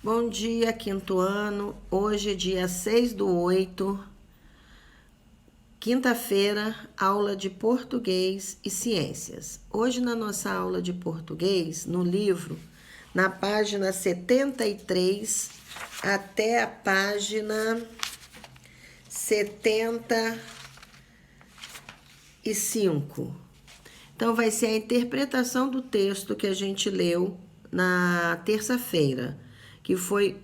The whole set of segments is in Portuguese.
Bom dia, quinto ano. Hoje, dia 6/8, quinta-feira, aula de português e ciências. Hoje, na nossa aula de português, no livro, na página 73 até a página 75. Então, vai ser a interpretação do texto que a gente leu na terça-feira, que foi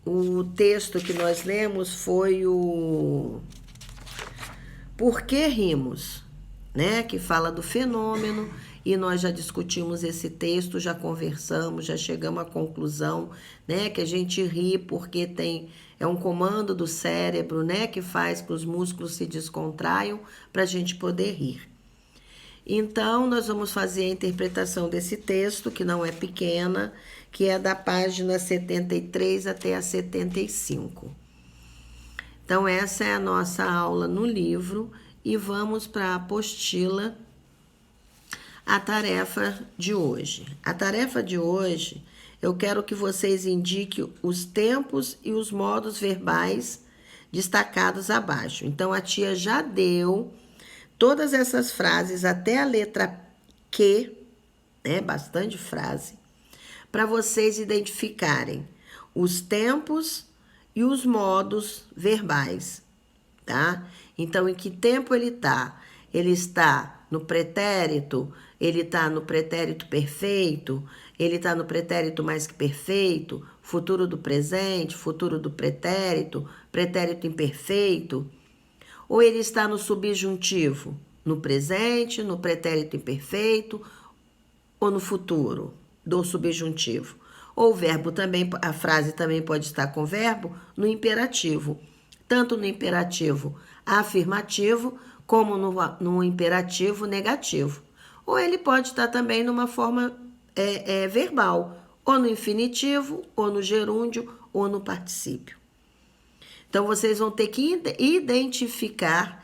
o texto que nós lemos foi o Por que rimos, né? Que fala do fenômeno, e nós já discutimos esse texto, já conversamos, já chegamos à conclusão, né? Que a gente ri porque é um comando do cérebro, né? Que faz que os músculos se descontraiam para a gente poder rir. Então, nós vamos fazer a interpretação desse texto, que não é pequena, que é da página 73 até a 75. Então, essa é a nossa aula no livro e vamos para a apostila, a tarefa de hoje. A tarefa de hoje, eu quero que vocês indiquem os tempos e os modos verbais destacados abaixo. Então, a tia já deu todas essas frases até a letra Q, né? Bastante frase, para vocês identificarem os tempos e os modos verbais, tá? Então, em que tempo ele está? Ele está no pretérito, ele está no pretérito perfeito, ele está no pretérito mais que perfeito, futuro do presente, futuro do pretérito, pretérito imperfeito. Ou ele está no subjuntivo, no presente, no pretérito imperfeito ou no futuro do subjuntivo. Ou o verbo também, a frase também pode estar com o verbo no imperativo, tanto no imperativo afirmativo como no imperativo negativo. Ou ele pode estar também numa forma verbal, ou no infinitivo, ou no gerúndio, ou no particípio. Então, vocês vão ter que identificar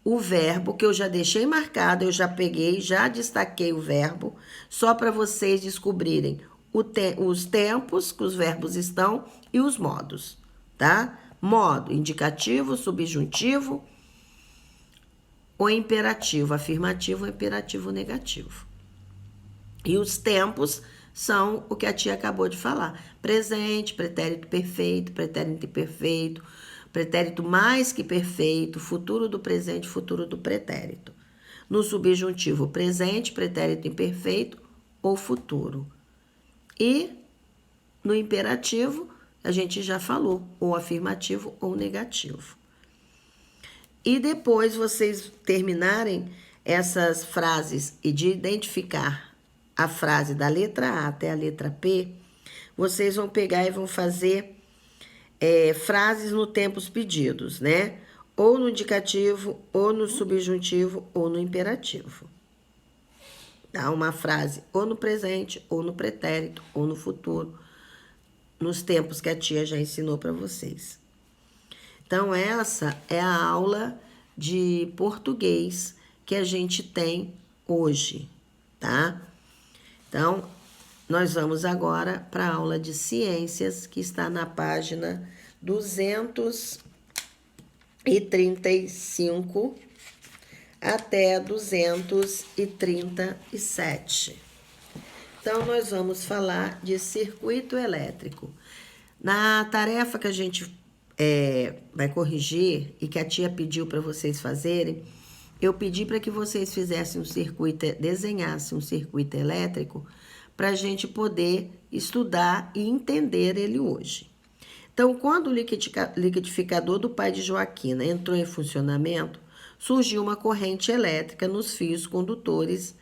o verbo, que eu já deixei marcado, eu já peguei, já destaquei o verbo, só para vocês descobrirem os tempos que os verbos estão e os modos, tá? Modo, indicativo, subjuntivo ou imperativo, afirmativo ou imperativo negativo. E os tempos são o que a tia acabou de falar. Presente, pretérito perfeito, pretérito imperfeito, pretérito mais que perfeito, futuro do presente, futuro do pretérito. No subjuntivo, presente, pretérito imperfeito ou futuro. E no imperativo, a gente já falou, ou afirmativo ou negativo. E depois vocês terminarem essas frases e de identificar a frase da letra A até a letra P, vocês vão pegar e vão fazer frases no tempos pedidos, né? Ou no indicativo, ou no subjuntivo, ou no imperativo. Tá? Uma frase ou no presente, ou no pretérito, ou no futuro, nos tempos que a tia já ensinou para vocês. Então, essa é a aula de português que a gente tem hoje, tá? Então, nós vamos agora para a aula de ciências, que está na página 235 até 237. Então, nós vamos falar de circuito elétrico. Na tarefa que a gente vai corrigir e que a tia pediu para vocês fazerem, eu pedi para que vocês fizessem desenhassem um circuito elétrico para a gente poder estudar e entender ele hoje. Então, quando o liquidificador do pai de Joaquina entrou em funcionamento, surgiu uma corrente elétrica nos fios condutores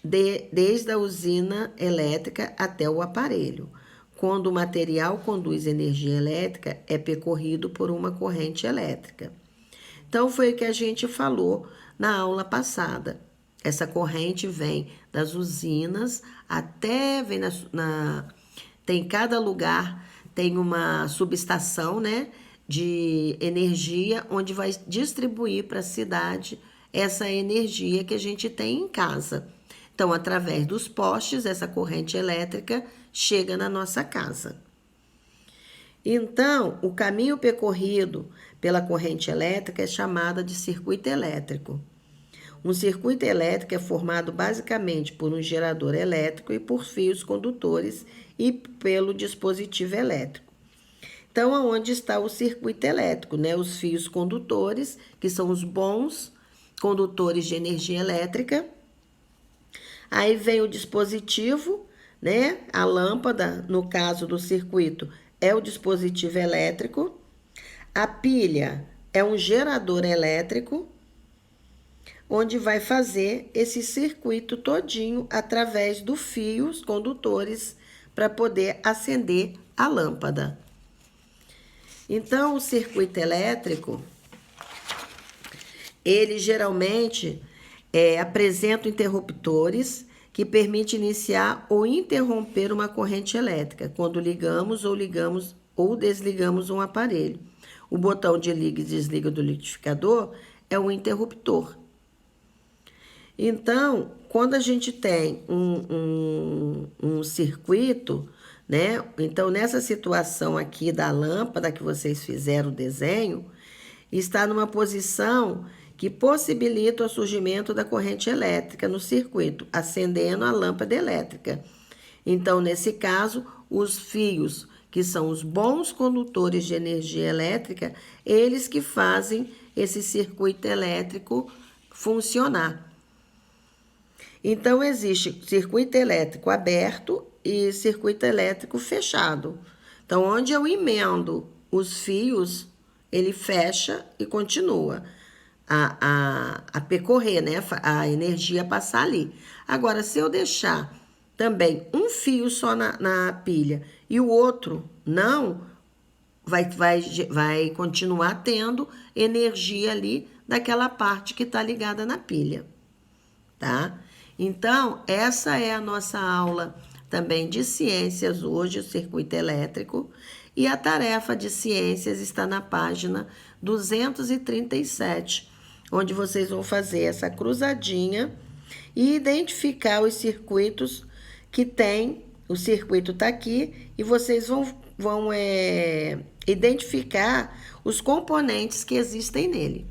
desde a usina elétrica até o aparelho. Quando o material conduz energia elétrica, é percorrido por uma corrente elétrica. Então, foi o que a gente falou na aula passada. Essa corrente vem das usinas até... tem cada lugar, tem uma subestação, né, de energia, onde vai distribuir para a cidade essa energia que a gente tem em casa. Então, através dos postes, essa corrente elétrica chega na nossa casa. Então, o caminho percorrido pela corrente elétrica é chamada de circuito elétrico. Um circuito elétrico é formado basicamente por um gerador elétrico e por fios condutores e pelo dispositivo elétrico. Então, aonde está o circuito elétrico, né? Os fios condutores, que são os bons condutores de energia elétrica. Aí vem o dispositivo, né? A lâmpada, no caso do circuito, é o dispositivo elétrico. A pilha é um gerador elétrico, onde vai fazer esse circuito todinho através dos fios condutores para poder acender a lâmpada. Então, o circuito elétrico, ele geralmente apresenta interruptores que permitem iniciar ou interromper uma corrente elétrica quando ligamos ou desligamos um aparelho. O botão de liga e desliga do liquidificador é um interruptor. Então, quando a gente tem um circuito, né? Então, nessa situação aqui da lâmpada que vocês fizeram o desenho, está numa posição que possibilita o surgimento da corrente elétrica no circuito, acendendo a lâmpada elétrica. Então, nesse caso, os fios, que são os bons condutores de energia elétrica, eles que fazem esse circuito elétrico funcionar. Então, existe circuito elétrico aberto e circuito elétrico fechado. Então, onde eu emendo os fios, ele fecha e continua a percorrer, né? A energia passar ali. Agora, se eu deixar também um fio só na pilha e o outro não, vai continuar tendo energia ali daquela parte que está ligada na pilha, tá? Então, essa é a nossa aula também de ciências hoje, o circuito elétrico, e a tarefa de ciências está na página 237, onde vocês vão fazer essa cruzadinha e identificar os circuitos que tem. O circuito está aqui e vocês vão identificar os componentes que existem nele,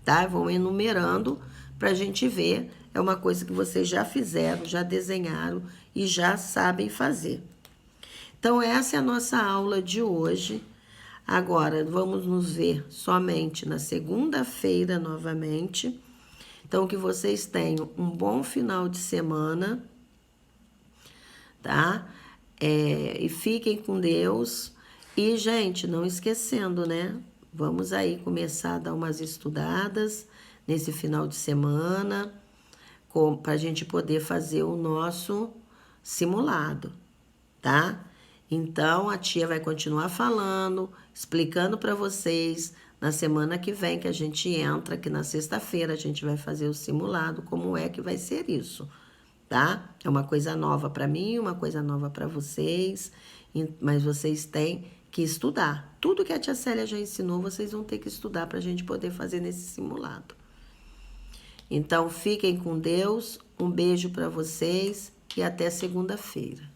tá? Vão enumerando para a gente ver. É uma coisa que vocês já fizeram, já desenharam e já sabem fazer. Então, essa é a nossa aula de hoje. Agora, vamos nos ver somente na segunda-feira novamente. Então, que vocês tenham um bom final de semana, tá? E fiquem com Deus. E, gente, não esquecendo, né? Vamos aí começar a dar umas estudadas nesse final de semana, para a gente poder fazer o nosso simulado, tá? Então, a tia vai continuar falando, explicando para vocês na semana que vem, que a gente entra, que na sexta-feira a gente vai fazer o simulado, como é que vai ser isso, tá? É uma coisa nova para mim, uma coisa nova para vocês, mas vocês têm que estudar. Tudo que a tia Célia já ensinou, vocês vão ter que estudar para a gente poder fazer nesse simulado. Então, fiquem com Deus, um beijo para vocês e até segunda-feira.